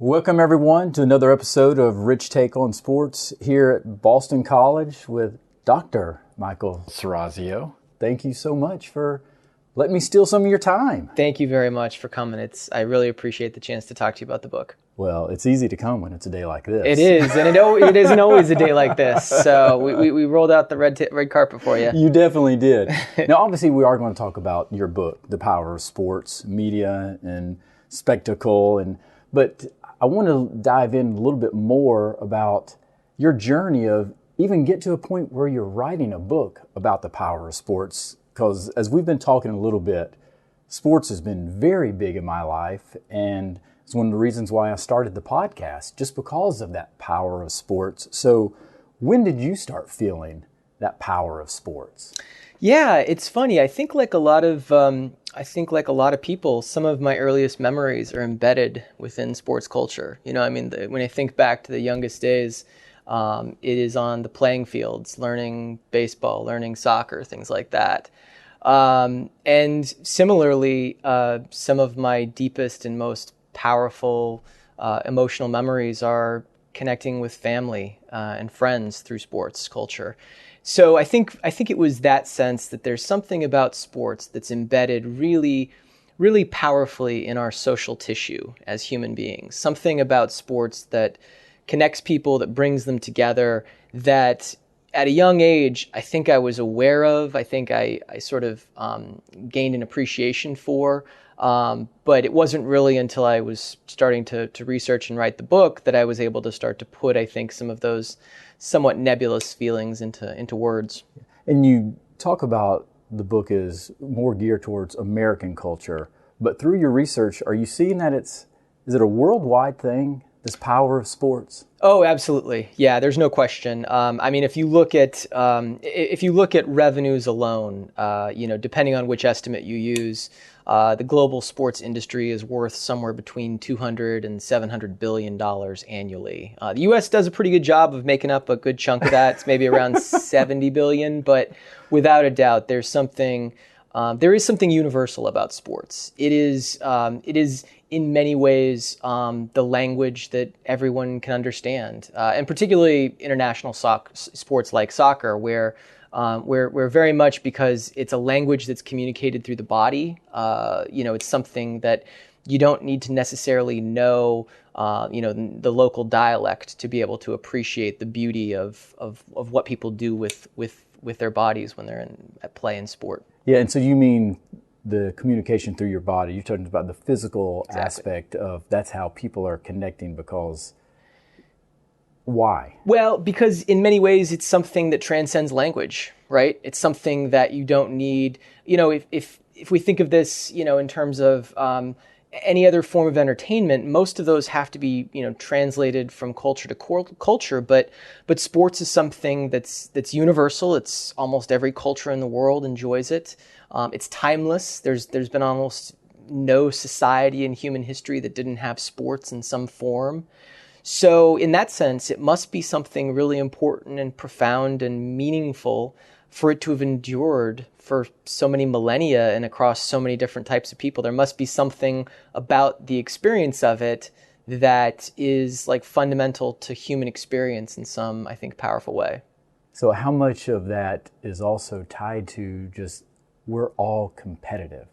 Welcome everyone to another episode of Rich Take on Sports here at Boston College with Dr. Michael Serazio. Thank you so much for letting me steal some of your time. Thank you very much for coming. I really appreciate the chance to talk to you about the book. Well, it's easy to come when it's a day like this. It is, and it isn't always a day like this. So we rolled out the red carpet for you. You definitely did. Now, obviously, we are going to talk about your book, The Power of Sports, Media, and Spectacle, but I want to dive in a little bit more about your journey of even get to a point where you're writing a book about the power of sports. Because as we've been talking a little bit, sports has been very big in my life, and it's one of the reasons why I started the podcast, just because of that power of sports. So when did you start feeling that power of sports? Yeah, it's funny. I think like a lot of people, some of my earliest memories are embedded within sports culture. You know, I mean, when I think back to the youngest days, it is on the playing fields, learning baseball, learning soccer, things like that. And similarly, some of my deepest and most powerful emotional memories are connecting with family and friends through sports culture. So I think it was that sense that there's something about sports that's embedded really, really powerfully in our social tissue as human beings. Something about sports that connects people, that brings them together, that at a young age, I think I was aware of. I think I sort of gained an appreciation for. But it wasn't really until I was starting to research and write the book that I was able to start to put, I think, some of those somewhat nebulous feelings into words. And you talk about the book is more geared towards American culture, but through your research, are you seeing that is it a worldwide thing, this power of sports? Oh, absolutely. Yeah, there's no question. I mean, if you look at revenues alone, depending on which estimate you use, the global sports industry is worth somewhere between $200 and $700 billion annually. The U.S. does a pretty good job of making up a good chunk of that. It's maybe around 70 billion, but without a doubt, there is something universal about sports. It is in many ways the language that everyone can understand, and particularly international sports like soccer, where very much, because it's a language that's communicated through the body. It's something that you don't need to necessarily know, the local dialect to be able to appreciate the beauty of what people do with their bodies when they're at play in sport. Yeah, and so you mean the communication through your body. You're talking about the physical Exactly. aspect of that's how people are connecting, because why? Well, because in many ways it's something that transcends language, right? It's something that you don't need, if we think of this, in terms of any other form of entertainment, most of those have to be, translated from culture to culture, but sports is something that's universal. It's almost every culture in the world enjoys it. It's timeless. There's been almost no society in human history that didn't have sports in some form. So in that sense, it must be something really important and profound and meaningful for it to have endured for so many millennia and across so many different types of people. There must be something about the experience of it that is like fundamental to human experience in some, I think, powerful way. So how much of that is also tied to just we're all competitive?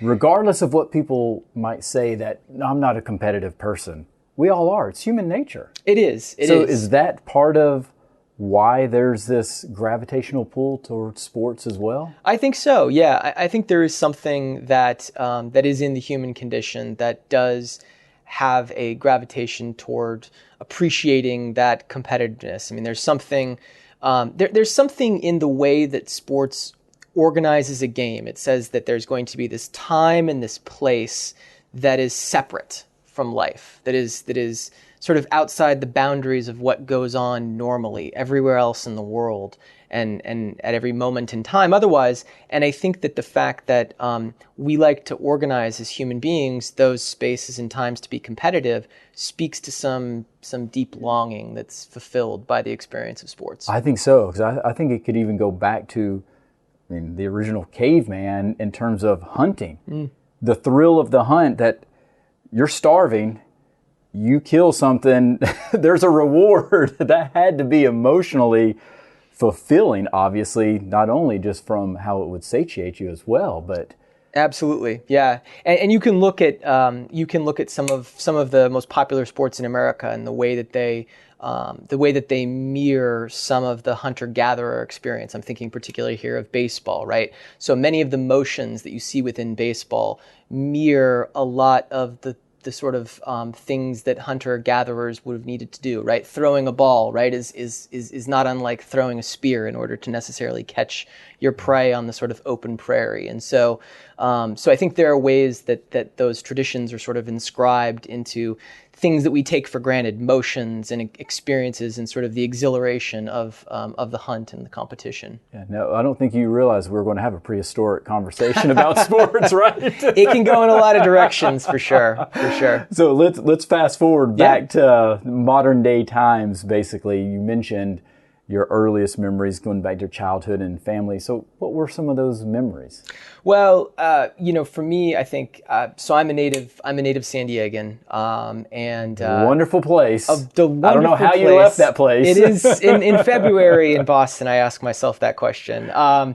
Regardless of what people might say that I'm not a competitive person. We all are. It's human nature. It is. So is that part of why there's this gravitational pull towards sports as well? I think so, yeah. I think there is something that is in the human condition that does have a gravitation toward appreciating that competitiveness. I mean, there's something in the way that sports organizes a game. It says that there's going to be this time and this place that is separate from life, that is sort of outside the boundaries of what goes on normally everywhere else in the world and at every moment in time otherwise. And I think that the fact that we like to organize as human beings those spaces and times to be competitive speaks to some deep longing that's fulfilled by the experience of sports. I think so, because I think it could even go back to the original caveman in terms of hunting. The thrill of the hunt, that you're starving, you kill something, there's a reward. That had to be emotionally fulfilling, obviously, not only just from how it would satiate you as well, but absolutely, yeah. And you can look at some of the most popular sports in America and the way that they mirror some of the hunter-gatherer experience. I'm thinking particularly here of baseball, right? So many of the motions that you see within baseball mirror a lot of the sort of things that hunter-gatherers would have needed to do, right? Throwing a ball, right, is not unlike throwing a spear in order to necessarily catch your prey on the sort of open prairie. And so I think there are ways that those traditions are sort of inscribed into things that we take for granted, motions and experiences and sort of the exhilaration of the hunt and the competition. Yeah, no, I don't think you realize we're going to have a prehistoric conversation about sports, right? It can go in a lot of directions for sure. So let's fast forward back to modern day times, basically. You mentioned your earliest memories going back to your childhood and family. So what were some of those memories? Well, for me, I think, so I'm a native San Diegan, and wonderful place. I don't know how you left that place. It is in February in Boston. I ask myself that question. For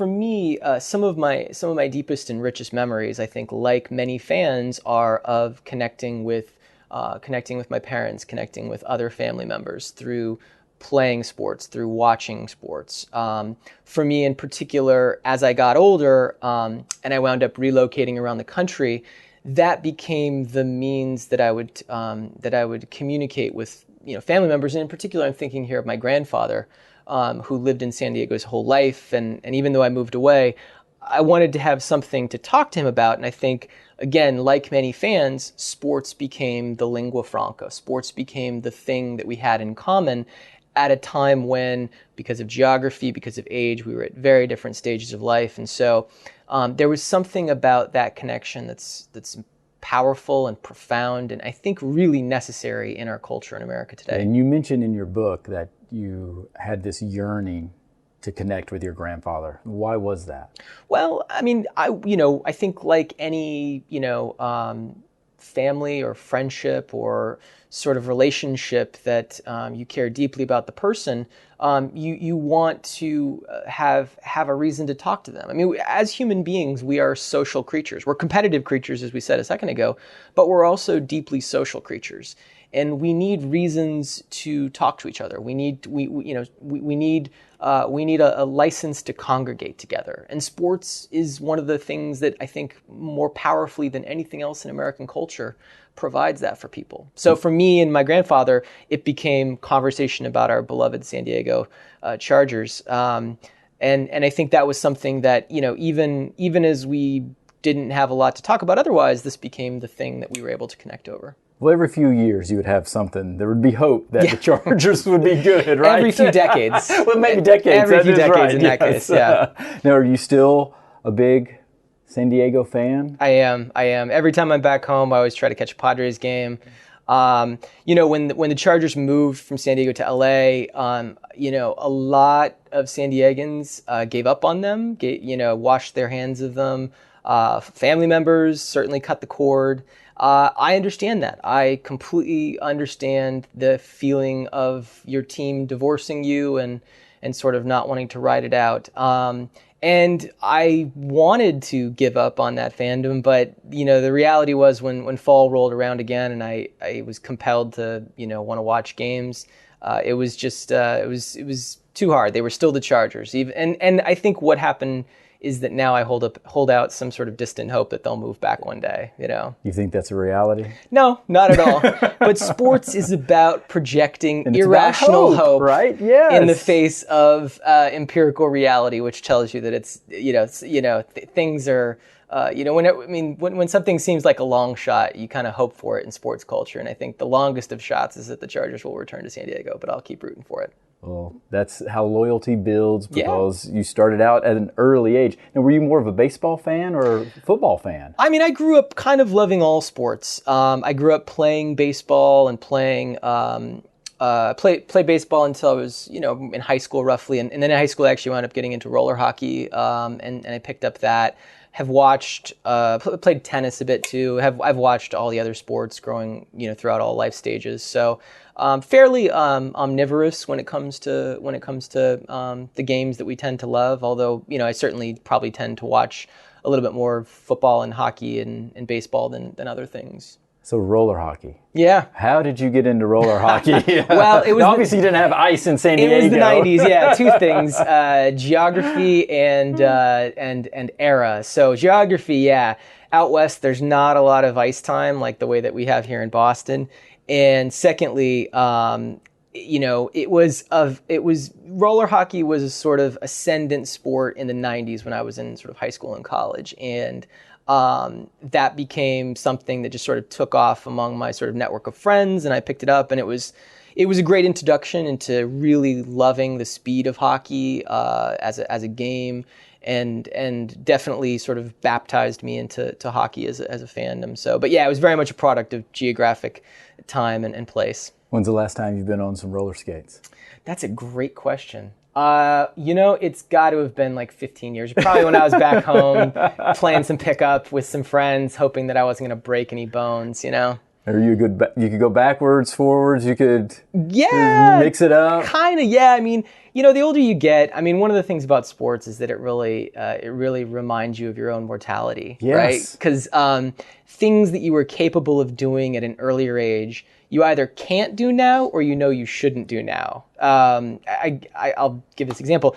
me, some of my deepest and richest memories, I think, like many fans, are of connecting with my parents, connecting with other family members through playing sports, through watching sports. For me in particular, as I got older and I wound up relocating around the country, that became the means that I would communicate with family members. And in particular, I'm thinking here of my grandfather, who lived in San Diego his whole life. And even though I moved away, I wanted to have something to talk to him about. And I think, again, like many fans, sports became the lingua franca. Sports became the thing that we had in common at a time when, because of geography, because of age, we were at very different stages of life. And so there was something about that connection that's powerful and profound, and I think really necessary in our culture in America today. And you mentioned in your book that you had this yearning to connect with your grandfather. Why was that? Well, I mean, I think like any, family or friendship or sort of relationship that you care deeply about the person, you want to have a reason to talk to them. I mean, as human beings, we are social creatures. We're competitive creatures, as we said a second ago, but we're also deeply social creatures. And we need reasons to talk to each other. We need a license to congregate together. And sports is one of the things that I think more powerfully than anything else in American culture provides that for people. So for me and my grandfather, it became conversation about our beloved San Diego Chargers. And I think that was something that, even as we didn't have a lot to talk about otherwise, this became the thing that we were able to connect over. Well, every few years you would have something. There would be hope that the Chargers would be good, right? Every few decades. Well, maybe decades. Every few decades right. in that case, yeah. Now, are you still a big San Diego fan? I am. Every time I'm back home, I always try to catch a Padres game. When the Chargers moved from San Diego to LA, a lot of San Diegans gave up on them, washed their hands of them. Family members certainly cut the cord. I understand that. I completely understand the feeling of your team divorcing you and sort of not wanting to ride it out. And I wanted to give up on that fandom, but the reality was when fall rolled around again and I was compelled to want to watch games, it was just it was too hard. They were still the Chargers, and I think what happened is that now I hold out some sort of distant hope that they'll move back one day, You think that's a reality? No, not at all. But sports is about projecting irrational hope, right? Yes. In the face of empirical reality, which tells you that it's, things are, when something seems like a long shot, you kind of hope for it in sports culture. And I think the longest of shots is that the Chargers will return to San Diego, but I'll keep rooting for it. Well, that's how loyalty builds because you started out at an early age. Now, were you more of a baseball fan or football fan? I mean, I grew up kind of loving all sports. I grew up playing baseball and playing play baseball until I was, in high school roughly. And then in high school, I actually wound up getting into roller hockey, and I picked up that. have watched, played tennis a bit too. I've watched all the other sports growing, throughout all life stages. So fairly omnivorous when it comes to the games that we tend to love. Although I certainly probably tend to watch a little bit more football and hockey and baseball than other things. So roller hockey. Yeah. How did you get into roller hockey? Well, it was obviously you didn't have ice in San Diego. It was the 90s, yeah. Two things: geography and era. So geography, yeah. Out west, there's not a lot of ice time like the way that we have here in Boston. And secondly, it was roller hockey was a sort of ascendant sport in the 90s when I was in sort of high school and college, and that became something that just sort of took off among my sort of network of friends, and I picked it up, and it was a great introduction into really loving the speed of hockey as a game, and definitely sort of baptized me into hockey as a fandom. So, but yeah, it was very much a product of geographic time and place. When's the last time you've been on some roller skates? That's a great question. It's got to have been like 15 years. Probably when I was back home playing some pickup with some friends, hoping that I wasn't going to break any bones, Are you good? You could go backwards, forwards. You could mix it up. Kind of, yeah. I mean, the older you get, one of the things about sports is that it really reminds you of your own mortality, right? Because things that you were capable of doing at an earlier age, you either can't do now or you shouldn't do now. I'll give this example.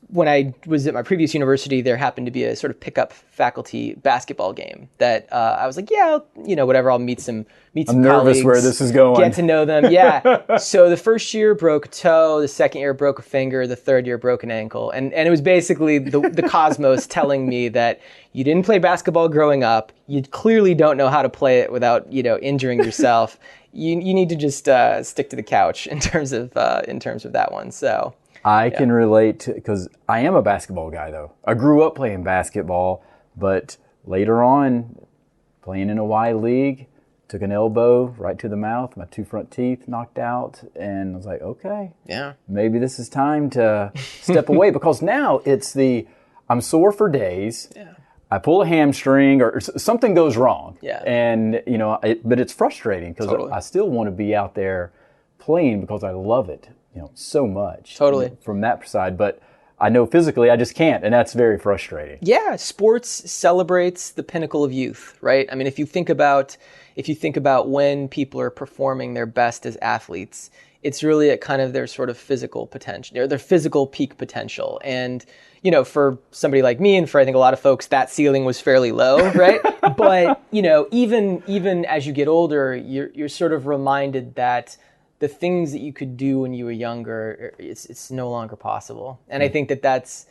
When I was at my previous university, there happened to be a sort of pickup faculty basketball game that I was like, whatever. I'll meet some I'm nervous colleagues, where this is going. Get to know them. Yeah. So the first year broke a toe, the second year broke a finger, the third year broke an ankle, and it was basically the cosmos telling me that you didn't play basketball growing up. You clearly don't know how to play it without injuring yourself. You need to just stick to the couch in terms of that one. So. I can relate because I am a basketball guy, though. I grew up playing basketball, but later on, playing in a Y league, took an elbow right to the mouth, my 2 front teeth knocked out, and I was like, okay, maybe this is time to step away, because now it's I'm sore for days. Yeah. I pull a hamstring or something goes wrong. Yeah. And, but it's frustrating because I still want to be out there playing because I love it. So much. Totally. From that side, but I know physically I just can't, and that's very frustrating. Yeah, sports celebrates the pinnacle of youth, right? If you think about when people are performing their best as athletes, it's really at kind of their sort of physical potential, or their physical peak potential. And, for somebody like me, and for I think a lot of folks, that ceiling was fairly low, right? But, even as you get older, you're sort of reminded that the things that you could do when you were younger, it's no longer possible. And I think that that's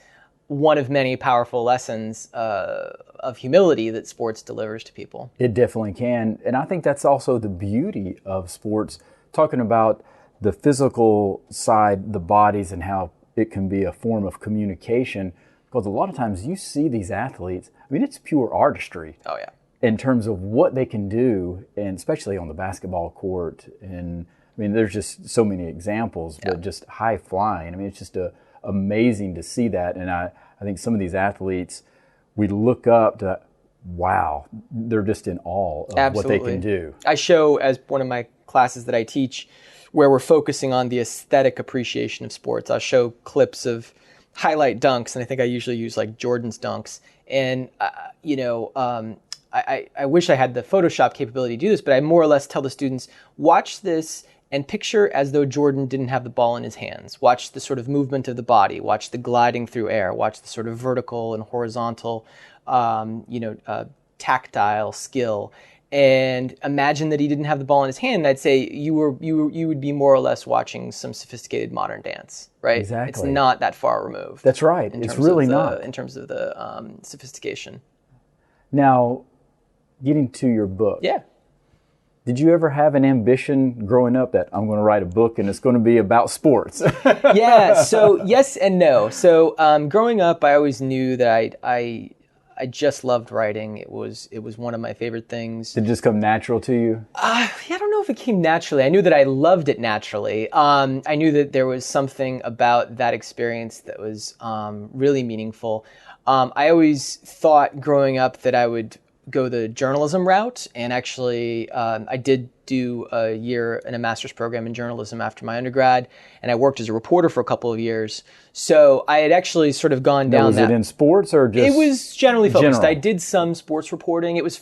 one of many powerful lessons of humility that sports delivers to people. It definitely can. And I think that's also the beauty of sports, talking about the physical side, the bodies, and how it can be a form of communication. Because a lot of times you see these athletes, it's pure artistry. Oh, yeah. In terms of what they can do, and especially on the basketball court. And there's just so many examples, but just high flying. It's just amazing to see that. And I think some of these athletes, we look up to, wow, they're just in awe of what they can do. I show, as one of my classes that I teach, where we're focusing on the aesthetic appreciation of sports, I'll show clips of highlight dunks, and I think I usually use like Jordan's dunks. And, I wish I had the Photoshop capability to do this, but I more or less tell the students, watch this and picture as though Jordan didn't have the ball in his hands. Watch the sort of movement of the body. Watch the gliding through air. Watch the sort of vertical and horizontal, tactile skill. And imagine that he didn't have the ball in his hand. And I'd say you would be more or less watching some sophisticated modern dance, right? Exactly. It's not that far removed. That's right. It's really not. In terms of the sophistication. Now, getting to your book. Yeah. Did you ever have an ambition growing up that I'm going to write a book and it's going to be about sports? Yeah, so yes and no. So growing up, I always knew that I just loved writing. It was one of my favorite things. Did it just come natural to you? I don't know if it came naturally. I knew that I loved it naturally. I knew that there was something about that experience that was really meaningful. I always thought growing up that I would go the journalism route, and actually I did do a year in a master's program in journalism after my undergrad, and I worked as a reporter for a couple of years. So I had actually sort of gone down was that. Was it in sports or just? It was generally focused. General? I did some sports reporting. It was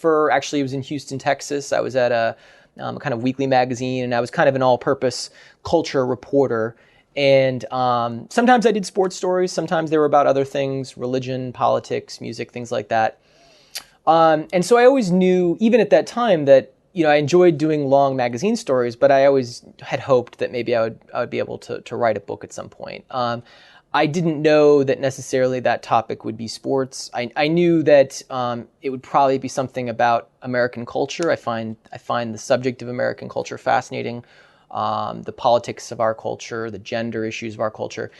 in Houston, Texas. I was at a kind of weekly magazine, and I was kind of an all-purpose culture reporter. And sometimes I did sports stories. Sometimes they were about other things, religion, politics, music, things like that. And so I always knew, even at that time, that I enjoyed doing long magazine stories, but I always had hoped that maybe I would be able to write a book at some point. I didn't know that necessarily that topic would be sports. I knew that it would probably be something about American culture. I find the subject of American culture fascinating, the politics of our culture, the gender issues of our culture.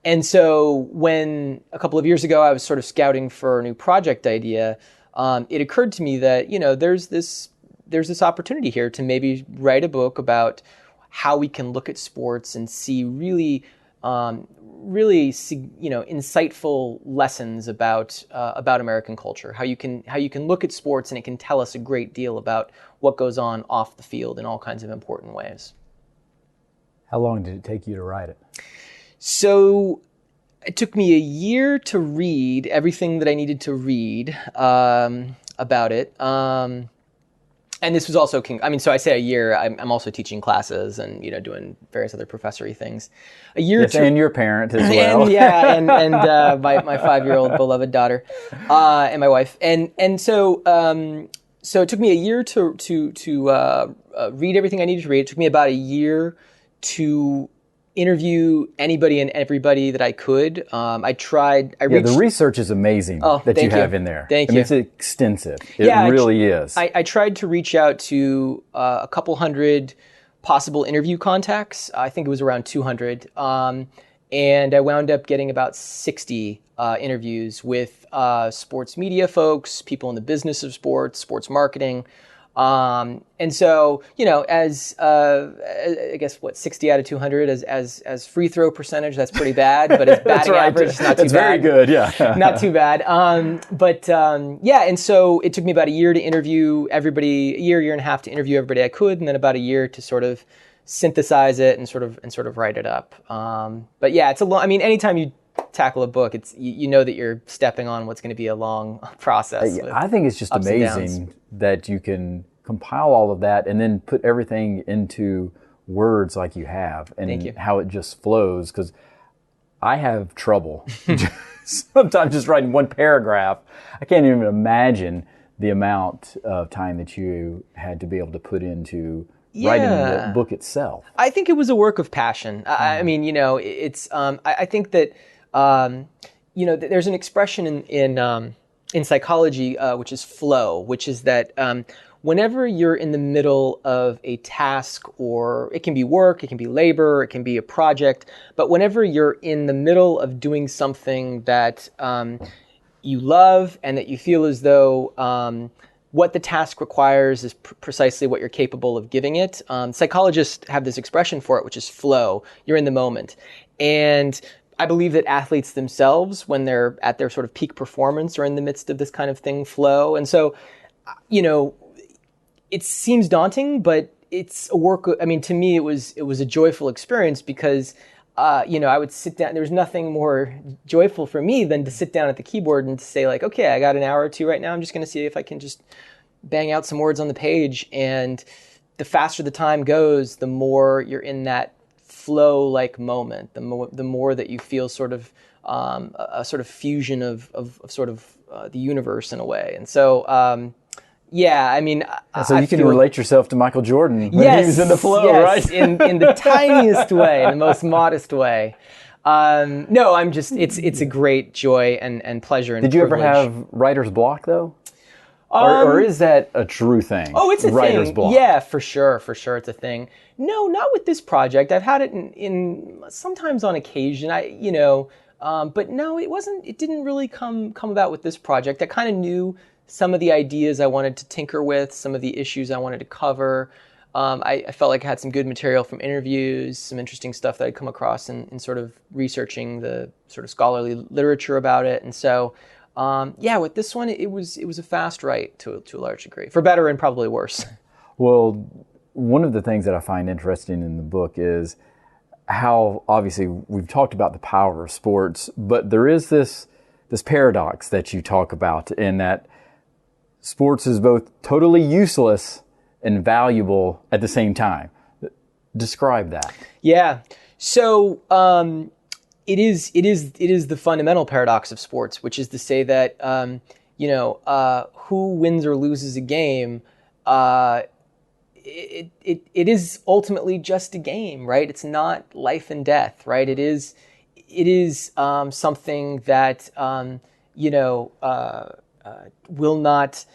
And so when a couple of years ago I was sort of scouting for a new project idea, it occurred to me that there's this opportunity here to maybe write a book about how we can look at sports and see really insightful lessons about American culture. How you can look at sports and it can tell us a great deal about what goes on off the field in all kinds of important ways. How long did it take you to write it? So it took me a year to read everything that I needed to read about it. And this was also, so I say a year, I'm also teaching classes and, doing various other professory things. A year and your parent as well. And my 5-year-old beloved daughter, and my wife. And so it took me a year to read everything I needed to read. It took me about a year to interview anybody and everybody that I could. The research is amazing that you have in there. Thank you. It's extensive. It really is. I tried to reach out to a couple hundred possible interview contacts. I think it was around 200. And I wound up getting about 60 interviews with sports media folks, people in the business of sports marketing. And so, as I guess 60 out of 200 as free throw percentage, that's pretty bad, but as batting average, it's not too bad. That's very good, yeah. Not too bad. And so it took me about a year to interview everybody, a year and a half to interview everybody I could, and then about a year to sort of synthesize it and sort of write it up. But yeah, it's a long. Anytime you tackle a book, it's you know that you're stepping on what's going to be a long process. I think it's just amazing that you can compile all of that and then put everything into words like you have, and how it just flows, because I have trouble sometimes just writing one paragraph. I can't even imagine the amount of time that you had to be able to put into writing the book itself. I think it was a work of passion. I think that there's an expression in psychology which is flow, which is that whenever you're in the middle of a task, or it can be work, it can be labor, it can be a project, but whenever you're in the middle of doing something that you love and that you feel as though what the task requires is precisely what you're capable of giving it. Psychologists have this expression for it, which is flow. You're in the moment. And I believe that athletes themselves, when they're at their sort of peak performance, are in the midst of this kind of thing, flow. And so, it seems daunting, but it's a work. To me, it was a joyful experience because, I would sit down. There was nothing more joyful for me than to sit down at the keyboard and to say, like, okay, I got an hour or two right now. I'm just going to see if I can just bang out some words on the page. And the faster the time goes, the more you're in that flow-like moment. The more that you feel sort of a sort of fusion of the universe in a way. And so. So you can relate yourself to Michael Jordan when he was in the flow, right? in the tiniest way, in the most modest way. It's a great joy and pleasure and Did you privilege. ever have writer's block, though? Or is that a true thing? Oh, it's a writer's thing. block. Yeah, for sure, it's a thing. No, not with this project. I've had it in sometimes on occasion. But no, it wasn't. It didn't really come about with this project. I kind of knew some of the ideas I wanted to tinker with, some of the issues I wanted to cover. I felt like I had some good material from interviews, some interesting stuff that I'd come across in sort of researching the sort of scholarly literature about it. And so, With this one, it was a fast write to a large degree, for better and probably worse. Well, one of the things that I find interesting in the book is how, obviously, we've talked about the power of sports, but there is this paradox that you talk about, in that sports is both totally useless and valuable at the same time. Describe that. Yeah. So it is the fundamental paradox of sports, which is to say that who wins or loses a game, it is ultimately just a game, right? It's not life and death, right? It is something that will not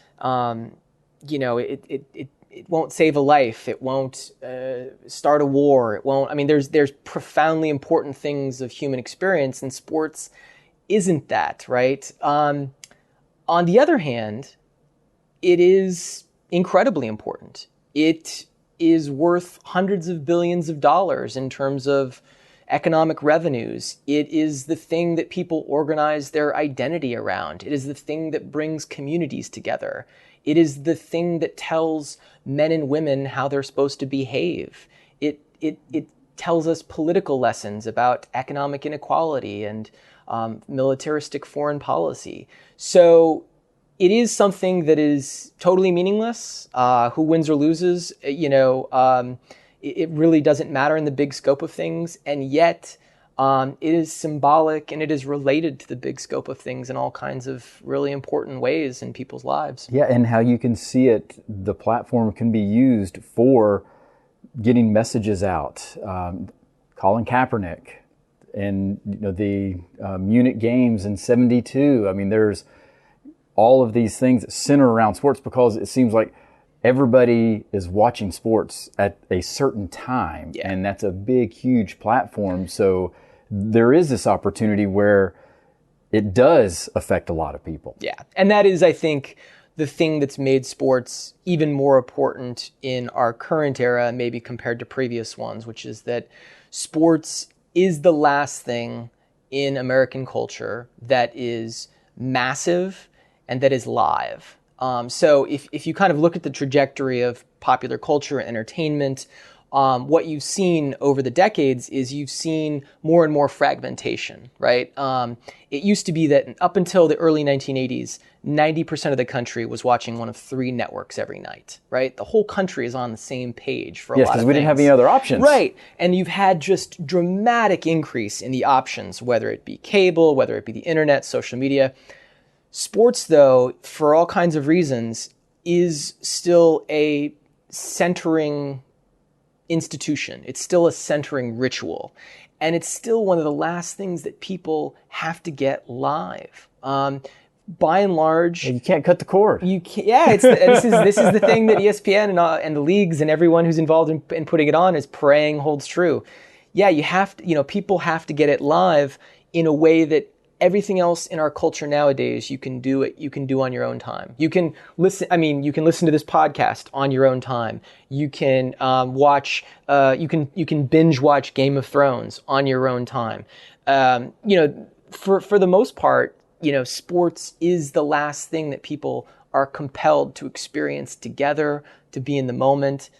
it won't save a life. It won't start a war. It won't. I mean, there's profoundly important things of human experience, and sports isn't that, right? On the other hand, it is incredibly important. It is worth hundreds of billions of dollars in terms of economic revenues. It is the thing that people organize their identity around. It is the thing that brings communities together. It is the thing that tells men and women how they're supposed to behave. It tells us political lessons about economic inequality and militaristic foreign policy. So it is something that is totally meaningless. Who wins or loses, it really doesn't matter in the big scope of things, and yet it is symbolic and it is related to the big scope of things in all kinds of really important ways in people's lives. Yeah, and how you can see it, the platform can be used for getting messages out. Colin Kaepernick and the Munich games in '72. I mean, there's all of these things that center around sports, because it seems like everybody is watching sports at a certain time, and that's a big, huge platform. So there is this opportunity where it does affect a lot of people. Yeah, and that is, I think, the thing that's made sports even more important in our current era, maybe compared to previous ones, which is that sports is the last thing in American culture that is massive and that is live. So if you kind of look at the trajectory of popular culture and entertainment, what you've seen over the decades is you've seen more and more fragmentation, right? It used to be that up until the early 1980s, 90% of the country was watching one of 3 networks every night, right? The whole country is on the same page for a lot of things. Yes, because we didn't have any other options. Right. And you've had just dramatic increase in the options, whether it be cable, whether it be the internet, social media. Sports, though, for all kinds of reasons, is still a centering institution. It's still a centering ritual. And it's still one of the last things that people have to get live. By and large, you can't cut the cord. You can't. Yeah, this is the thing that ESPN and the leagues and everyone who's involved in putting it on is praying holds true. Yeah, you have to. People have to get it live in a way that everything else in our culture nowadays, you can do on your own time. You can listen. You can listen to this podcast on your own time. You can watch. You can binge watch Game of Thrones on your own time. For the most part, sports is the last thing that people are compelled to experience together, to be in the moment,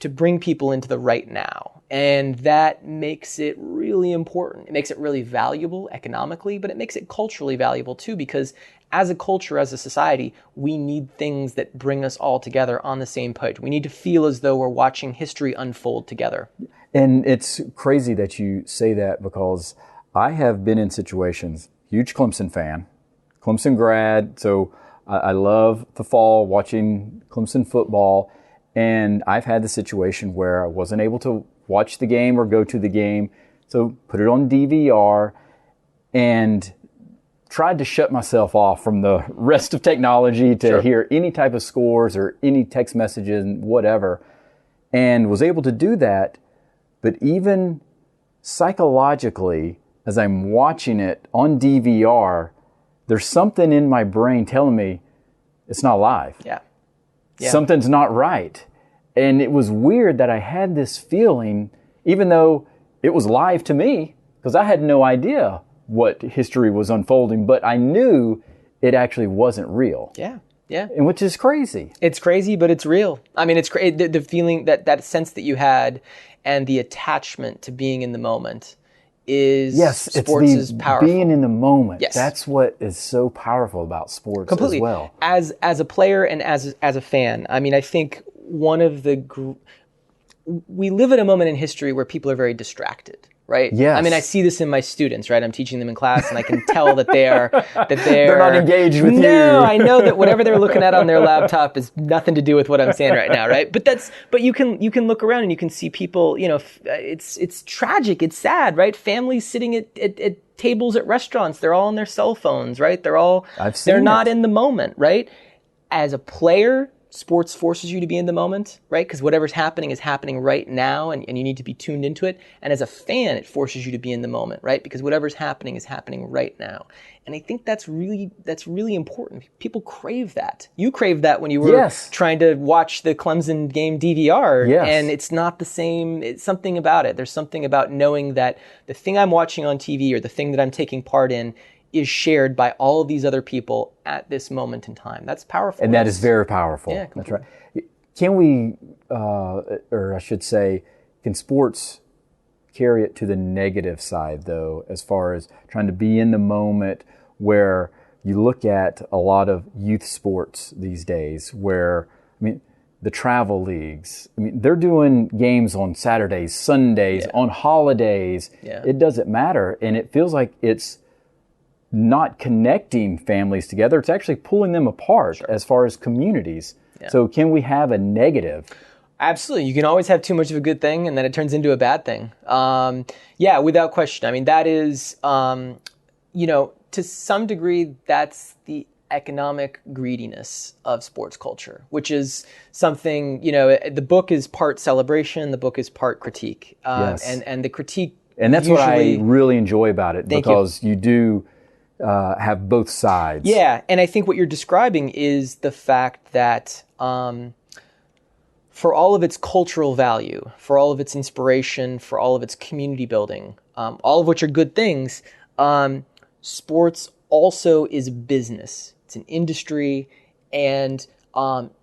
to bring people into the right now. And that makes it really important. It makes it really valuable economically, but it makes it culturally valuable too, because as a culture, as a society, we need things that bring us all together on the same page. We need to feel as though we're watching history unfold together. And it's crazy that you say that, because I have been in situations, huge Clemson fan, Clemson grad, so I love the fall watching Clemson football, and I've had the situation where I wasn't able to watch the game or go to the game, so put it on DVR and tried to shut myself off from the rest of technology to hear any type of scores or any text messages and whatever, and was able to do that. But even psychologically, as I'm watching it on DVR, there's something in my brain telling me it's not live. Yeah. Something's not right. And it was weird that I had this feeling, even though it was live to me, because I had no idea what history was unfolding, but I knew it actually wasn't real. Yeah. Yeah. And which is crazy. It's crazy, but it's real. I mean, it's the feeling that sense that you had and the attachment to being in the moment is sports is powerful. Being in the moment. Yes. That's what is so powerful about sports as well. As a player and as a fan, I mean, I think one of we live at a moment in history where people are very distracted, right? Yes. I mean, I see this in my students, right? I'm teaching them in class, and I can tell that they're not engaged with you. No, I know that whatever they're looking at on their laptop is nothing to do with what I'm saying right now, right? But you can look around and you can see people. You know, it's tragic, it's sad, right? Families sitting at tables at restaurants, they're all on their cell phones, right? They're not in the moment, right? As a player, sports forces you to be in the moment, right? Because whatever's happening is happening right now, and you need to be tuned into it. And as a fan, it forces you to be in the moment, right? Because whatever's happening is happening right now. And I think that's really important. People crave that. You craved that when you were trying to watch the Clemson game DVR, and it's not the same. It's something about it. There's something about knowing that the thing I'm watching on TV or the thing that I'm taking part in is shared by all of these other people at this moment in time. That's powerful. And that is very powerful. Yeah, that's right. Can we, or I should say, can sports carry it to the negative side, though, as far as trying to be in the moment, where you look at a lot of youth sports these days where, I mean, the travel leagues, I mean, they're doing games on Saturdays, Sundays, on holidays. Yeah. It doesn't matter. And it feels like it's not connecting families together. It's actually pulling them apart as far as communities. Yeah. So can we have a negative? Absolutely. You can always have too much of a good thing and then it turns into a bad thing. Without question. I mean, that is, to some degree, that's the economic greediness of sports culture, which is something, the book is part celebration, the book is part critique. And the critique And that's what I really enjoy about it, because you do have both sides. Yeah, and I think what you're describing is the fact that for all of its cultural value, for all of its inspiration, for all of its community building, all of which are good things, sports also is a business. It's an industry, and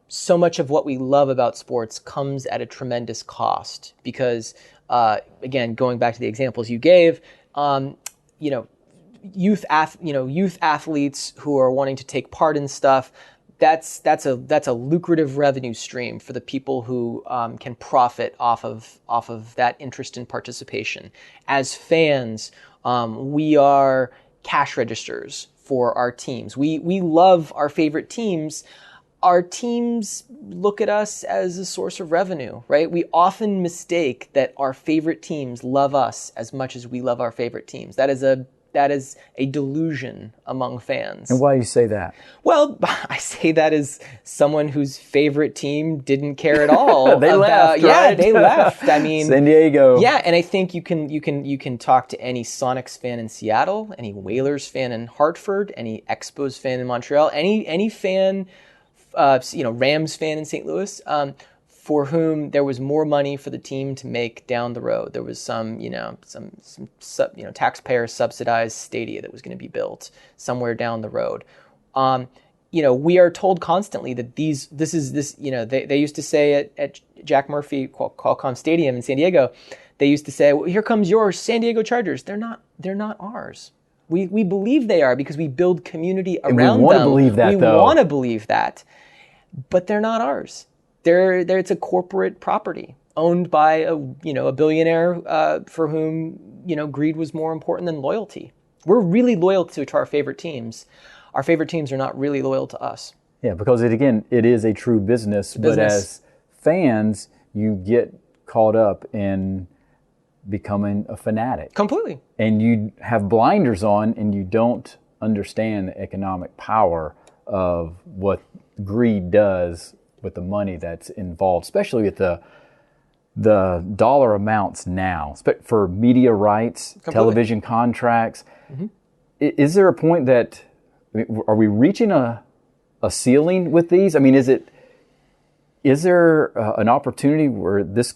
so much of what we love about sports comes at a tremendous cost because, again, going back to the examples you gave, youth athletes who are wanting to take part in stuff, that's a lucrative revenue stream for the people who can profit off of that interest in participation. As fans, we are cash registers for our teams. We love our favorite teams. Our teams look at us as a source of revenue, right? We often mistake that our favorite teams love us as much as we love our favorite teams. That is a delusion among fans. And why do you say that? Well, I say that as someone whose favorite team didn't care at all. They left, right? Yeah, they left. I mean, San Diego. Yeah, and I think you can talk to any Sonics fan in Seattle, any Whalers fan in Hartford, any Expos fan in Montreal, any fan, Rams fan in St. Louis, for whom there was more money for the team to make down the road. There was some taxpayer subsidized stadia that was going to be built somewhere down the road. We are told constantly that they used to say at Jack Murphy Qualcomm Stadium in San Diego, they used to say, well, here comes your San Diego Chargers. They're not ours. We believe they are because we build community around them. We want to believe that, though. We want to believe that, but they're not ours. It's a corporate property owned by a billionaire for whom greed was more important than loyalty. We're really loyal to our favorite teams. Our favorite teams are not really loyal to us. Yeah, because it is a true business. But as fans, you get caught up in becoming a fanatic. Completely. And you have blinders on, and you don't understand the economic power of what greed does with the money that's involved, especially with the dollar amounts now for media rights, completely. Television contracts. Mm-hmm. Is there a point that, are we reaching a ceiling with these? I mean, is there an opportunity where this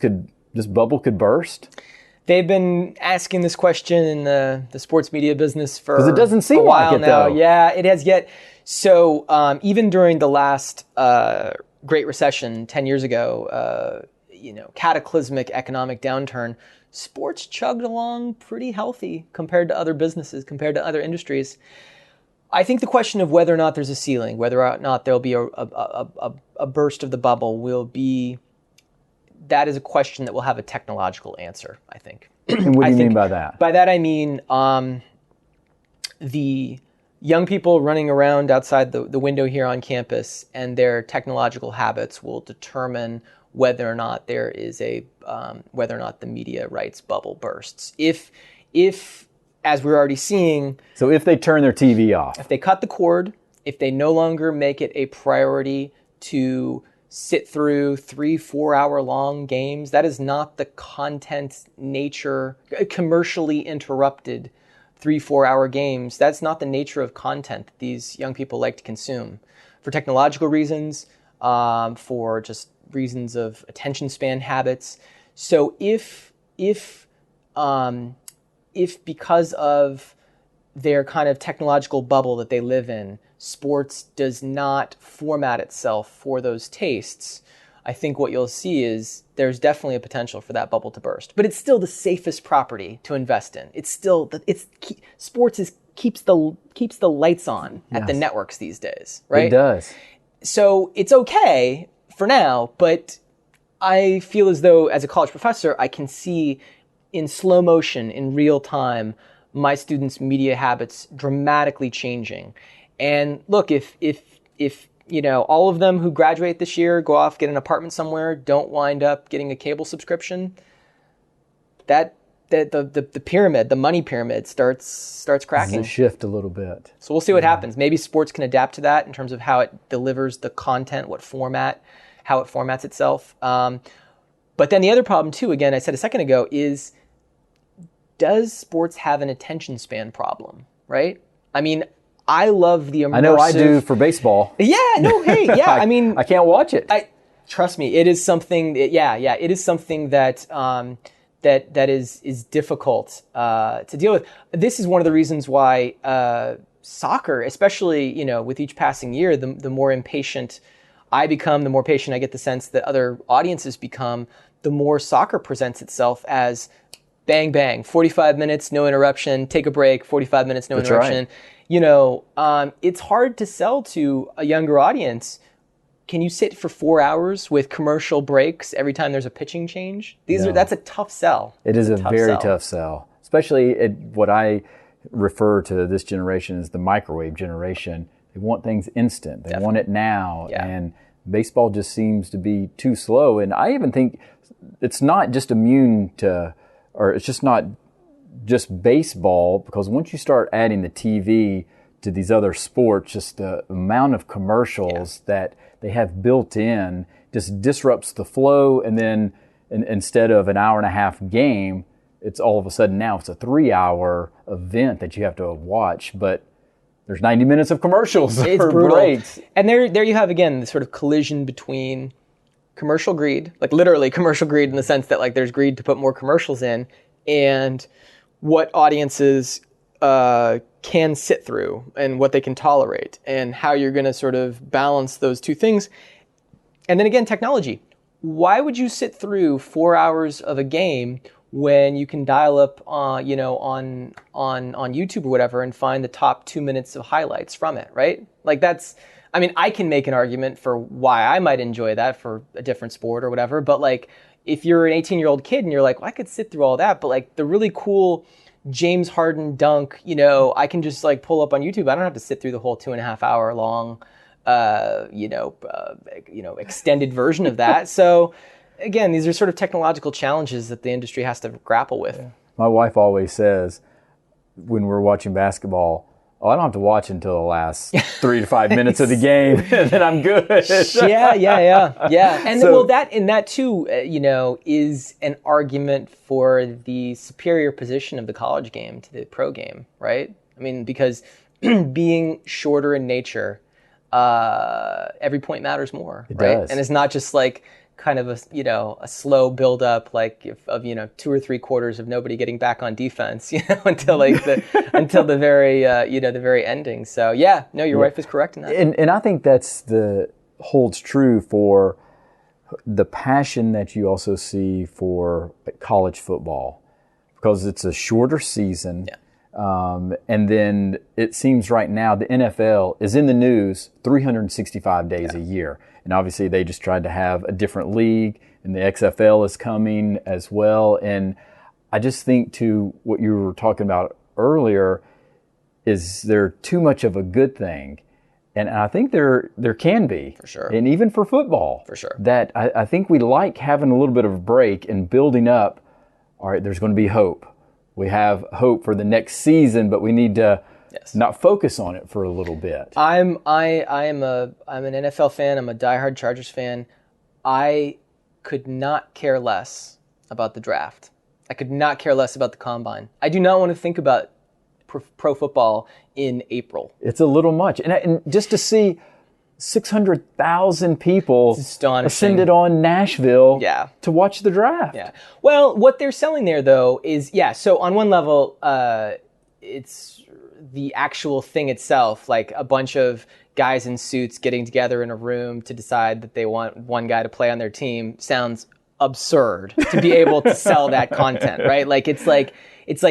bubble could burst? They've been asking this question in the sports media business for it doesn't seem a while like it, now. though. Yeah, it has yet. So even during the last Great Recession 10 years ago, cataclysmic economic downturn, sports chugged along pretty healthy compared to other businesses, compared to other industries. I think the question of whether or not there's a ceiling, whether or not there'll be a burst of the bubble, that is a question that will have a technological answer, I think. And what do you mean by that? By that I mean the young people running around outside the window here on campus and their technological habits will determine whether or not whether or not the media rights bubble bursts. If as we're already seeing, so if they turn their TV off, if they cut the cord, if they no longer make it a priority to sit through 3-4 hour long games, that is not the content nature, commercially interrupted 3-4 hour games. That's not the nature of content that these young people like to consume for technological reasons, for just reasons of attention span habits. So if because of their kind of technological bubble that they live in, sports does not format itself for those tastes, I think what you'll see is there's definitely a potential for that bubble to burst. But it's still the safest property to invest in. It's still sports keeps the lights on at the networks these days, right? It does. So it's okay for now, but I feel as though as a college professor, I can see in slow motion, in real time, my students' media habits dramatically changing. And look, if all of them who graduate this year go off, get an apartment somewhere, don't wind up getting a cable subscription, that the pyramid, the money pyramid starts cracking. Does it shift a little bit? So we'll see what happens. Maybe sports can adapt to that in terms of how it delivers the content, what format, how it formats itself. But then the other problem too, again, I said a second ago, is does sports have an attention span problem, right? I mean, I love the immersive... I know I do for baseball. Yeah, no, hey, yeah, I mean... I can't watch it. Trust me, it is something, it is something that that is difficult to deal with. This is one of the reasons why soccer, especially, with each passing year, the more impatient I become, the more patient I get the sense that other audiences become, the more soccer presents itself as bang, bang, 45 minutes, no interruption, take a break, 45 minutes, no interruption. Right. It's hard to sell to a younger audience. Can you sit for 4 hours with commercial breaks every time there's a pitching change? That's a tough sell. It is a very tough sell, especially what I refer to this generation as the microwave generation. They want things instant. They want it now. Yeah. And baseball just seems to be too slow. And I even think it's not just immune to, or it's just not just baseball, because once you start adding the TV to these other sports, just the amount of commercials that they have built in just disrupts the flow. And then instead of an hour and a half game, it's all of a sudden now it's a 3-hour event that you have to watch, but there's 90 minutes of commercials. It's brutal. Breaks. And there you have, again, the sort of collision between commercial greed, like literally commercial greed in the sense that like there's greed to put more commercials in, and what audiences can sit through and what they can tolerate, and how you're going to sort of balance those two things. And then again, technology. Why would you sit through 4 hours of a game when you can dial up, on YouTube or whatever and find the top 2 minutes of highlights from it, right? Like I can make an argument for why I might enjoy that for a different sport or whatever, but like if you're an 18-year-old kid and you're like, well, I could sit through all that, but like the really cool James Harden dunk, I can just like pull up on YouTube. I don't have to sit through the whole 2.5 hour long, extended version of that. So again, these are sort of technological challenges that the industry has to grapple with. Yeah. My wife always says when we're watching basketball, I don't have to watch until the last 3 to 5 minutes of the game, and then I'm good. Yeah. And that too, is an argument for the superior position of the college game to the pro game, right? I mean, because being shorter in nature, every point matters more, right? Does. And it's not just like kind of a slow build up, like of 2 or 3 quarters of nobody getting back on defense, until until the very the very ending. So yeah, no, your wife is correct in that. And I think that's holds true for the passion that you also see for college football, because it's a shorter season. Yeah. And then it seems right now the NFL is in the news 365 days a year. And obviously they just tried to have a different league, and the XFL is coming as well. And I just think, to what you were talking about earlier, is there too much of a good thing? And I think there can be. For sure. And even for football. For sure. That I think we like having a little bit of a break and building up. All right, there's going to be hope. We have hope for the next season, but we need to not focus on it for a little bit. I'm an NFL fan. I'm a diehard Chargers fan. I could not care less about the draft. I could not care less about the combine. I do not want to think about pro football in April. It's a little much, and just to see 600,000 people ascended on Nashville to watch the draft. Yeah. Well, what they're selling there, though, is, so on one level, it's the actual thing itself, like a bunch of guys in suits getting together in a room to decide that they want one guy to play on their team, sounds absurd to be able to sell that content, right? Like it's like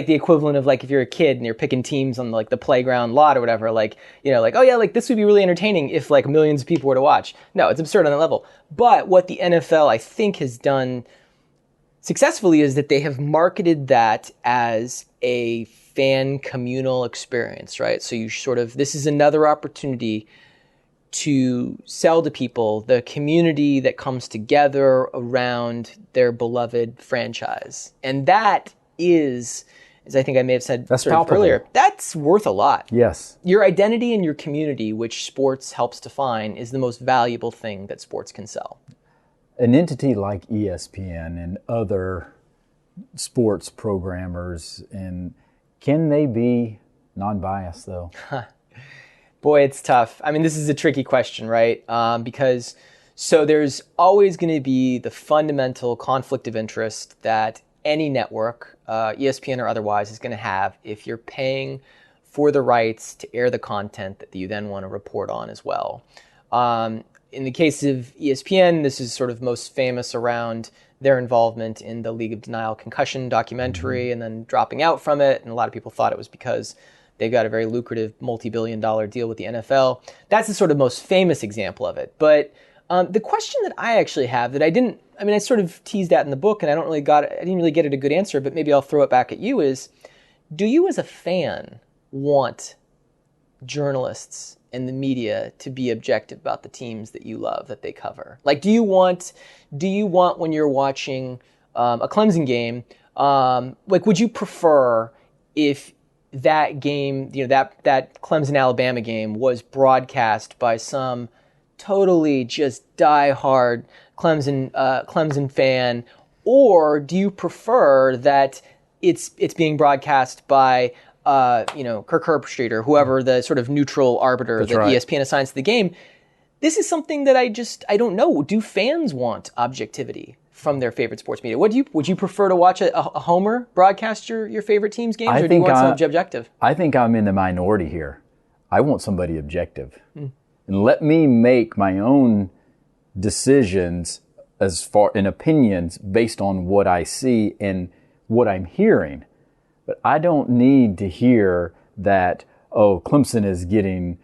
the equivalent of, like, if you're a kid and you're picking teams on, like, the playground lot or whatever, like, oh yeah, like, this would be really entertaining if, like, millions of people were to watch. No, it's absurd on that level. But what the NFL, I think, has done successfully is that they have marketed that as a fan communal experience, right? So you this is another opportunity to sell to people the community that comes together around their beloved franchise. And that is, as I think I may have said earlier, that's worth a lot. Yes. Your identity and your community, which sports helps define, is the most valuable thing that sports can sell. An entity like ESPN and other sports programmers, and can they be non-biased, though? Boy, it's tough. I mean, this is a tricky question, right? Because there's always going to be the fundamental conflict of interest that any network, ESPN or otherwise, is going to have if you're paying for the rights to air the content that you then want to report on as well. In the case of ESPN, this is sort of most famous around their involvement in the League of Denial concussion documentary and then dropping out from it. And a lot of people thought it was because they've got a very lucrative multi-billion-dollar deal with the NFL. That's the sort of most famous example of it. But the question that I actually have that I sort of teased at in the book, and I didn't really get it a good answer, but maybe I'll throw it back at you, is, do you as a fan want journalists and the media to be objective about the teams that you love, that they cover? Like, do you want when you're watching a Clemson game, would you prefer if that game, that Clemson-Alabama game was broadcast by some totally just die-hard Clemson fan, or do you prefer that it's being broadcast by Kirk Herbstreit or whoever the sort of neutral arbiter that ESPN assigns to the game? This is something that I don't know. Do fans want objectivity from their favorite sports media? Would you prefer to watch a homer broadcast your favorite team's games, or do you want somebody objective? I think I'm in the minority here. I want somebody objective. And let me make my own decisions as far in opinions based on what I see and what I'm hearing. But I don't need to hear that, Clemson is getting,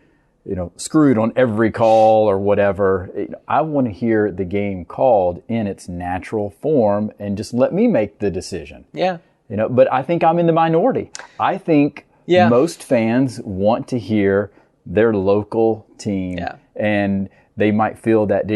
screwed on every call or whatever. I want to hear the game called in its natural form and just let me make the decision. Yeah. But I think I'm in the minority. I think most fans want to hear their local team, and they might feel that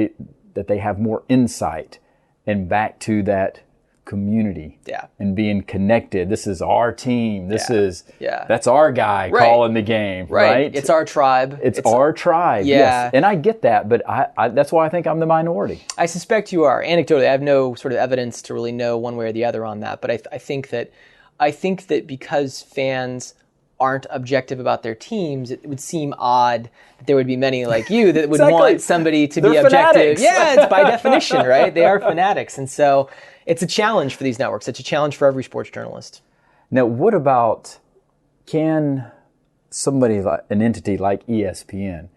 they have more insight and back to that community and being connected. This is our team. That's our guy calling the game, right? It's our tribe. It's our tribe, yes. And I get that, but I that's why I think I'm the minority. I suspect you are. Anecdotally, I have no sort of evidence to really know one way or the other on that, but I think that because fans aren't objective about their teams, it would seem odd that there would be many like you that would want somebody to be objective. Fanatics. Yeah, it's by definition, right? They are fanatics. And so it's a challenge for these networks. It's a challenge for every sports journalist. Now, what about, can somebody, like an entity like ESPN,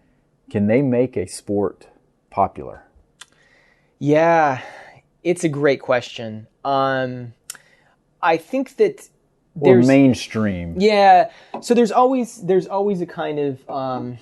can they make a sport popular? Yeah, it's a great question. I think that there's... Or mainstream. Yeah, so there's always a kind of...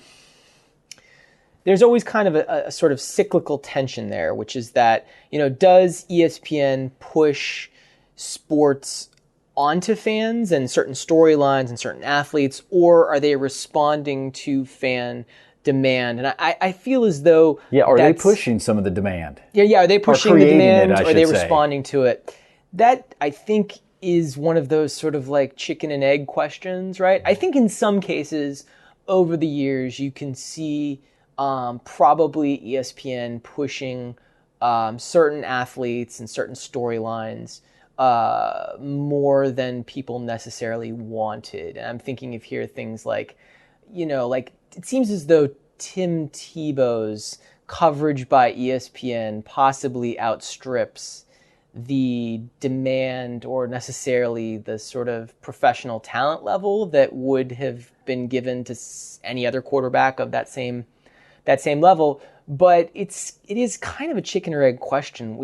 there's always kind of a sort of cyclical tension there, which is that, does ESPN push sports onto fans and certain storylines and certain athletes, or are they responding to fan demand? And I feel as though... Yeah, are they pushing some of the demand? Yeah, are they pushing the demand, or are they say. responding to it? That, I think, is one of those sort of like chicken and egg questions, right? I think in some cases, over the years, you can see probably ESPN pushing certain athletes and certain storylines more than people necessarily wanted. And I'm thinking of here things like, like it seems as though Tim Tebow's coverage by ESPN possibly outstrips the demand or necessarily the sort of professional talent level that would have been given to any other quarterback of that same level. But it is kind of a chicken or egg question.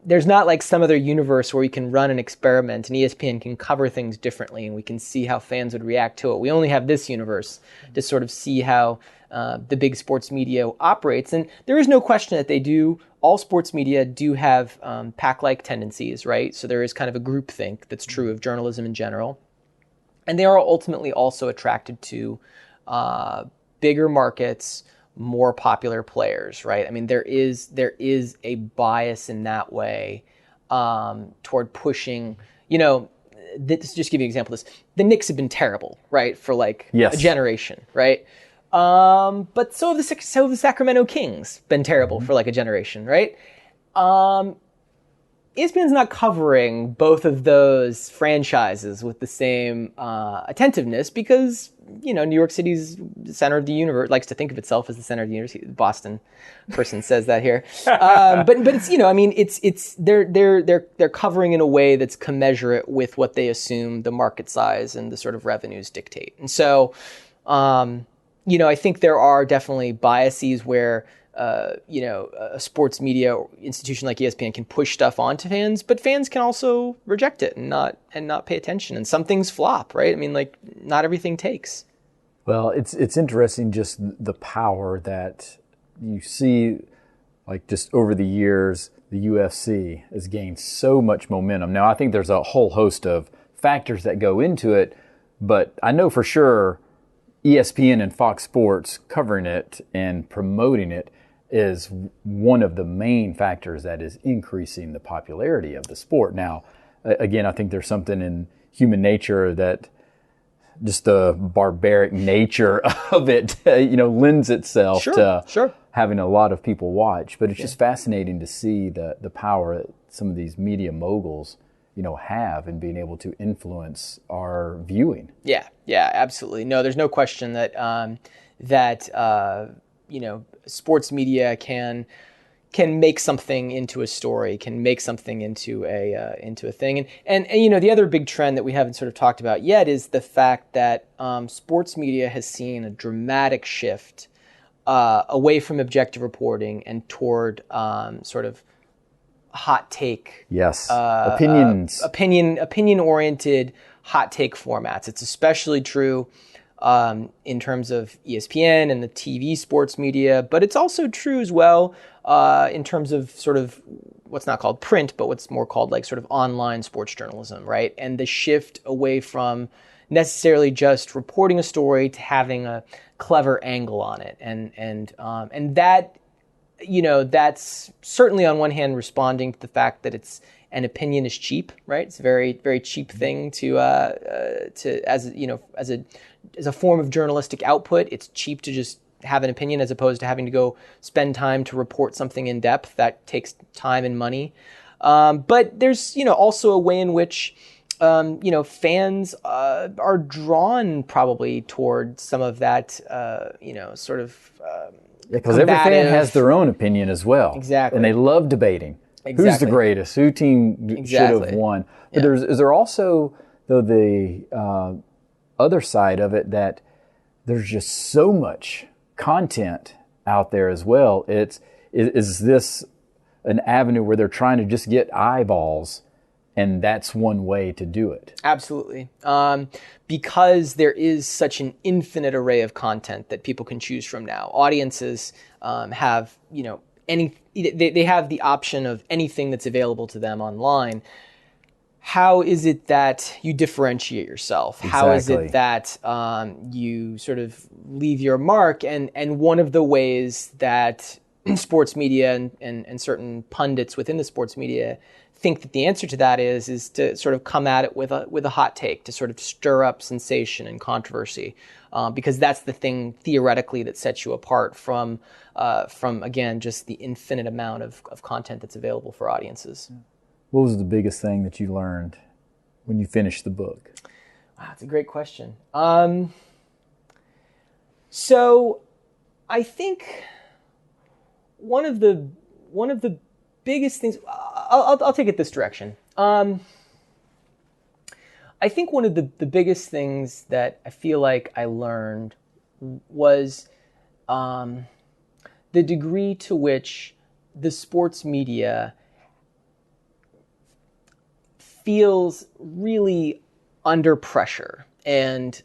There's not like some other universe where we can run an experiment and ESPN can cover things differently and we can see how fans would react to it. We only have this universe to sort of see how the big sports media operates. And there is no question that all sports media do have pack-like tendencies, right? So there is kind of a groupthink that's true of journalism in general. And they are ultimately also attracted to bigger markets, more popular players, right? I mean, there is a bias in that way toward pushing, just give you an example of this. The Knicks have been terrible, right, for a generation, right? But so have the Sacramento Kings been terrible for a generation, right? ESPN's not covering both of those franchises with the same attentiveness because, New York City's the center of the universe, likes to think of itself as the center of the universe. Boston person says that here. But it's, they're covering in a way that's commensurate with what they assume the market size and the sort of revenues dictate. And so, I think there are definitely biases where, a sports media institution like ESPN can push stuff onto fans, but fans can also reject it and not pay attention. And some things flop, right? I mean, not everything takes. Well, it's interesting just the power that you see, just over the years, the UFC has gained so much momentum. Now, I think there's a whole host of factors that go into it, but I know for sure ESPN and Fox Sports covering it and promoting it is one of the main factors that is increasing the popularity of the sport. Now, again, I think there's something in human nature that just the barbaric nature of it, lends itself to having a lot of people watch. But it's just fascinating to see the power that some of these media moguls, have in being able to influence our viewing. Yeah, absolutely. No, there's no question that sports media can make something into a story, can make something into a thing. And the other big trend that we haven't sort of talked about yet is the fact that sports media has seen a dramatic shift away from objective reporting and toward sort of hot take. Yes, opinions. Opinion-oriented hot take formats. It's especially true in terms of ESPN and the TV sports media, but it's also true as well in terms of sort of what's not called print, but what's more called sort of online sports journalism, right? And the shift away from necessarily just reporting a story to having a clever angle on it, and that, that's certainly on one hand responding to the fact that an opinion is cheap, right? It's a very, very cheap thing as a form of journalistic output. It's cheap to just have an opinion as opposed to having to go spend time to report something in depth. That takes time and money. But there's, also a way in which fans are drawn probably toward some of that, sort of because every fan has their own opinion as well. Exactly. And they love debating. Exactly. Who's the greatest? Who team should have won? But is there also, though, the other side of it that there's just so much content out there as well? Is this an avenue where they're trying to just get eyeballs, and that's one way to do it? Absolutely. Because there is such an infinite array of content that people can choose from now. Audiences have, they have the option of anything that's available to them online. How is it that you differentiate yourself? Exactly. How is it that you sort of leave your mark? And one of the ways that sports media and certain pundits within the sports media think that the answer to that is to sort of come at it with a hot take, to sort of stir up sensation and controversy, because that's the thing theoretically that sets you apart from again, just the infinite amount of content that's available for audiences. What was the biggest thing that you learned when you finished the book? Wow, that's a great question. So I think one of the biggest things, I'll take it this direction. I think one of the biggest things that I feel like I learned was the degree to which the sports media feels really under pressure and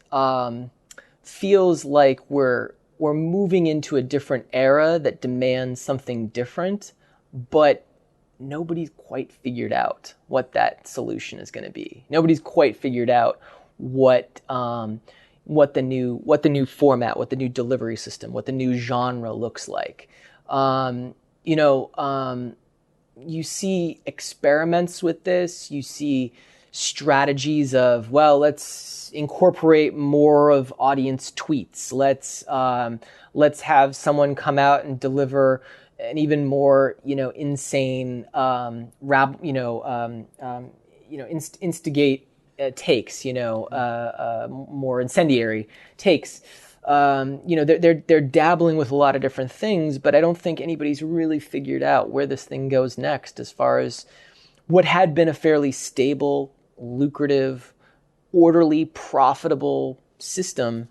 feels like we're moving into a different era that demands something different, but nobody's quite figured out what that solution is going to be. Nobody's quite figured out what the new format, what the new delivery system, what the new genre looks like. You see experiments with this. You see strategies of, well, let's incorporate more of audience tweets. Let's have someone come out and deliver an even more, insane, instigate takes, more incendiary takes. They're dabbling with a lot of different things, but I don't think anybody's really figured out where this thing goes next as far as what had been a fairly stable, lucrative, orderly, profitable system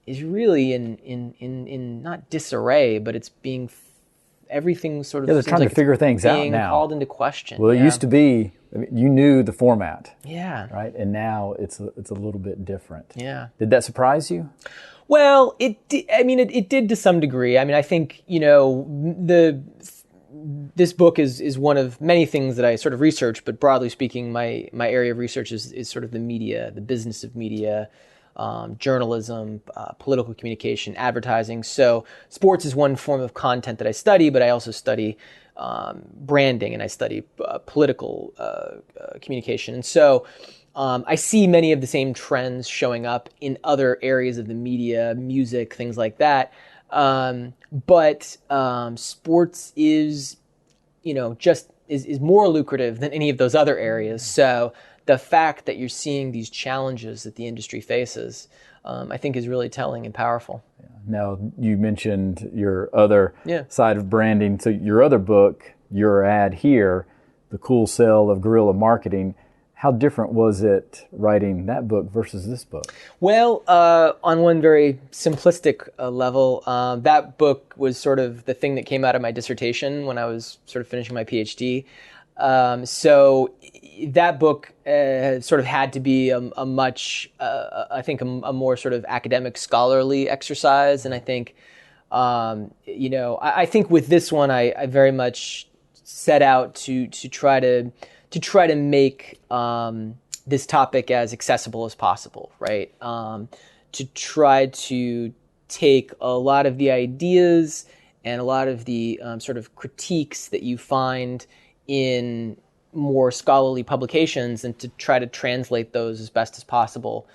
is really in not disarray, but it's being everything sort of they're trying to figure things out now. Called into question. Well, it used to be, you knew the format. Yeah. Right? And now it's a little bit different. Yeah. Did that surprise you? Well, it did to some degree. I mean, I think, this book is one of many things that I sort of research, but broadly speaking, my area of research is sort of the media, the business of media, journalism, political communication, advertising. So sports is one form of content that I study, but I also study branding and I study political communication. And so I see many of the same trends showing up in other areas of the media, music, things like that. But sports is, is more lucrative than any of those other areas. So the fact that you're seeing these challenges that the industry faces, I think is really telling and powerful. Now, you mentioned your other side of branding. So your other book, Your Ad Here, The Cool Sell of Guerrilla Marketing. How different was it writing that book versus this book? Well, on one very simplistic level, that book was sort of the thing that came out of my dissertation when I was sort of finishing my PhD. So that book sort of had to be a much, I think, a more sort of academic, scholarly exercise. And I think, I think with this one, I very much set out to try to make this topic as accessible as possible, right? To try to take a lot of the ideas and a lot of the sort of critiques that you find in more scholarly publications and to try to translate those as best as possible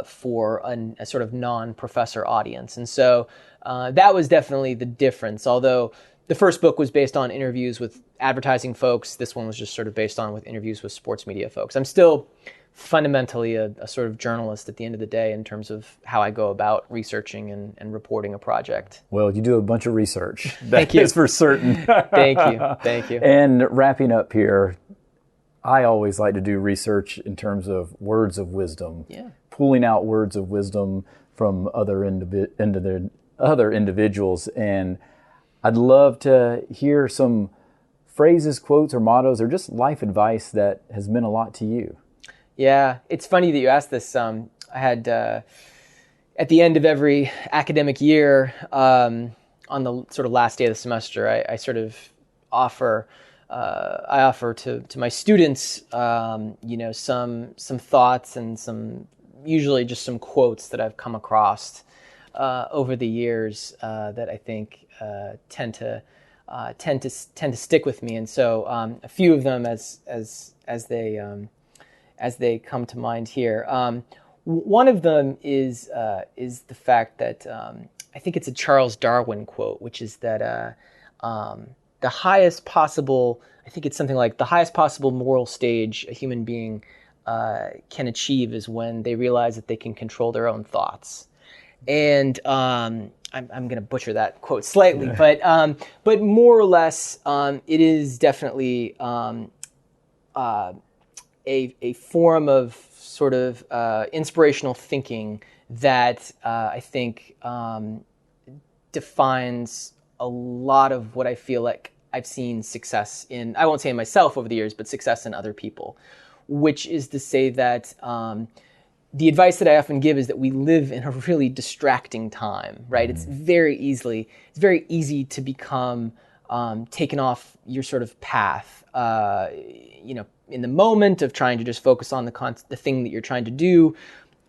for a sort of non-professor audience. And so that was definitely the difference. Although the first book was based on interviews with advertising folks, this one was just sort of based on with interviews with sports media folks. I'm still fundamentally a sort of journalist at the end of the day in terms of how I go about researching and reporting a project. Well, you do a bunch of research. Thank you. That is for certain. Thank you. Thank you. And wrapping up here, I always like to do research in terms of words of wisdom. Yeah. Pulling out words of wisdom from other individuals. And I'd love to hear some phrases, quotes, or mottos, or just life advice that has meant a lot to you. Yeah, it's funny that you asked this. I had, at the end of every academic year, on the sort of last day of the semester, I sort of offer to my students, some thoughts and usually just some quotes that I've come across over the years that I think tend to stick with me. And so a few of them as they come to mind here. One of them is the fact that I think it's a Charles Darwin quote, which is that the highest possible, I think it's something like the highest possible moral stage a human being can achieve is when they realize that they can control their own thoughts. And I'm going to butcher that quote slightly, but more or less, it is definitely a form of sort of inspirational thinking that I think defines a lot of what I feel like I've seen success in, I won't say in myself over the years, but success in other people, which is to say that the advice that I often give is that we live in a really distracting time, right? It's very easy to become taken off your sort of path, in the moment of trying to just focus on the thing that you're trying to do.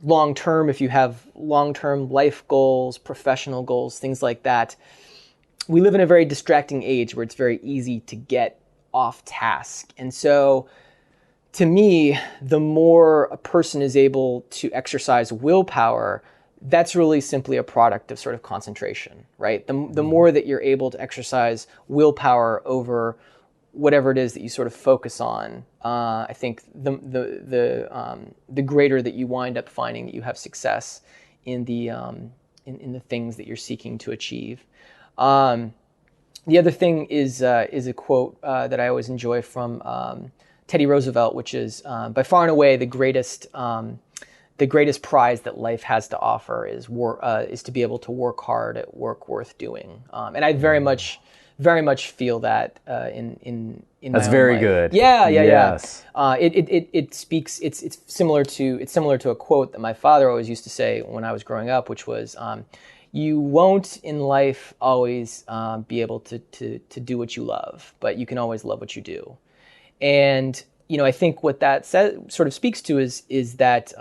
Long term, if you have long-term life goals, professional goals, things like that, we live in a very distracting age where it's very easy to get off task. And so, to me, the more a person is able to exercise willpower, that's really simply a product of sort of concentration, right? The more that you're able to exercise willpower over whatever it is that you sort of focus on, I think the greater that you wind up finding that you have success in the things that you're seeking to achieve. The other thing is a quote that I always enjoy from Teddy Roosevelt, which is by far and away the greatest prize that life has to offer is to be able to work hard at work worth doing. And I very much feel that in That's my own very life. good. Yeah. Yes. It speaks. It's similar to a quote that my father always used to say when I was growing up, which was, "You won't in life always be able to do what you love, but you can always love what you do." And I think what that sort of speaks to is that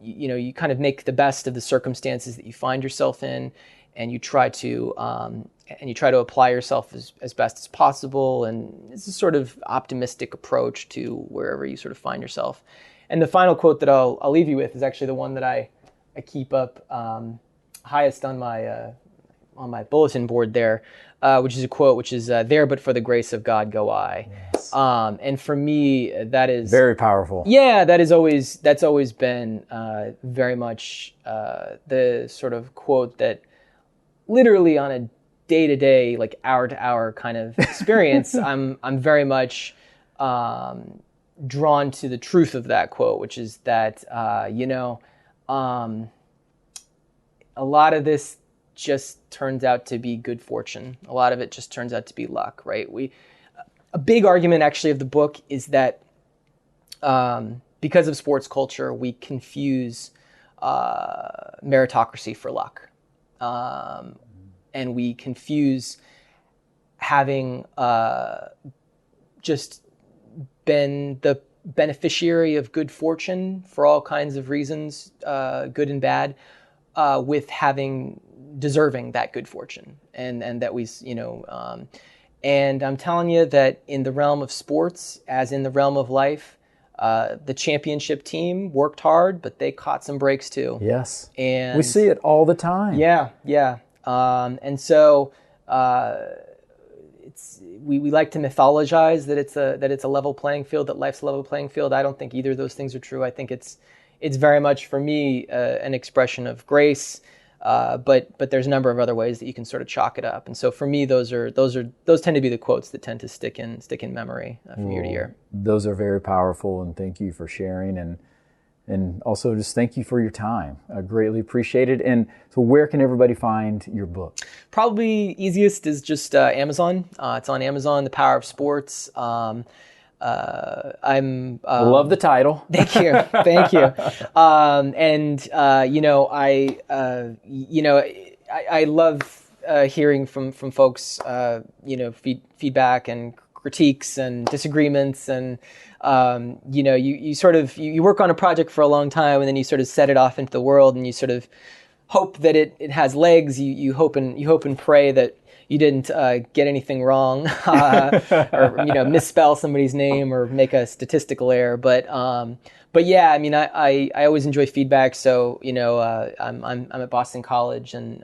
you kind of make the best of the circumstances that you find yourself in, and you try to apply yourself as best as possible. And it's a sort of optimistic approach to wherever you sort of find yourself. And the final quote that I'll leave you with is actually the one that I keep up highest on my bulletin board there, which is a quote which is "There, but for the grace of God, go I." Yes. And for me, that is very powerful. Yeah, that's always been very much the sort of quote that literally on a day-to-day, like hour-to-hour kind of experience, I'm very much drawn to the truth of that quote, which is that a lot of this just turns out to be good fortune. A lot of it just turns out to be luck, right? A big argument actually of the book is that because of sports culture, we confuse meritocracy for luck. And we confuse having just been the beneficiary of good fortune for all kinds of reasons, good and bad, with having deserving that good fortune, and that we, and I'm telling you that in the realm of sports, as in the realm of life, the championship team worked hard, but they caught some breaks too. Yes, and we see it all the time. Yeah. And so we like to mythologize that it's a level playing field, that life's a level playing field. I don't think either of those things are true. I think it's very much for me an expression of grace, but there's a number of other ways that you can sort of chalk it up. And so for me, those tend to be the quotes that tend to stick in memory from year to year. Those are very powerful, and thank you for sharing, and also just thank you for your time. I greatly appreciate it. And so where can everybody find your book? Probably easiest is just Amazon. It's on Amazon, The Power of Sports. I love the title. Thank you. I love hearing from folks, feedback and critiques and disagreements, and you work on a project for a long time, and then you sort of set it off into the world, and you sort of hope that it has legs. You hope and pray that you didn't get anything wrong, or misspell somebody's name or make a statistical error. But yeah, I mean, I always enjoy feedback. So I'm at Boston College, and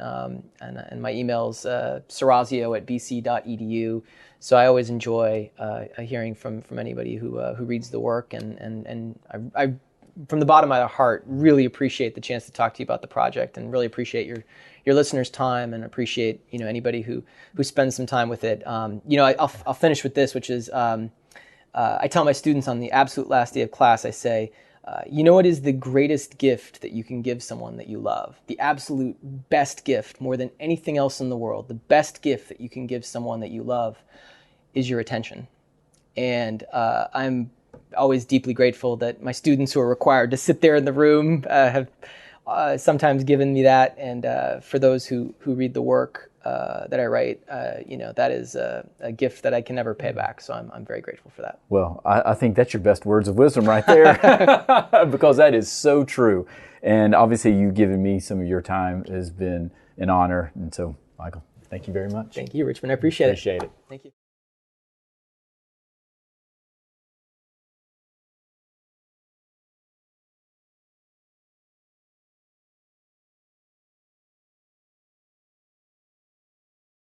my email's Serazio@bc.edu. So I always enjoy hearing from anybody who reads the work, and I from the bottom of my heart really appreciate the chance to talk to you about the project, and really appreciate your listeners' time, and appreciate anybody who spends some time with it. I'll finish with this, which is I tell my students on the absolute last day of class, I say, what is the greatest gift that you can give someone that you love? The absolute best gift, more than anything else in the world, the best gift that you can give someone that you love is your attention. And I'm always deeply grateful that my students who are required to sit there in the room have sometimes given me that. And for those who read the work that I write, that is a gift that I can never pay back. So I'm very grateful for that. Well, I think that's your best words of wisdom right there, because that is so true. And obviously you giving me some of your time has been an honor. And so, Michael, thank you very much. Thank you, Richmond. I appreciate it. Appreciate it. Thank you.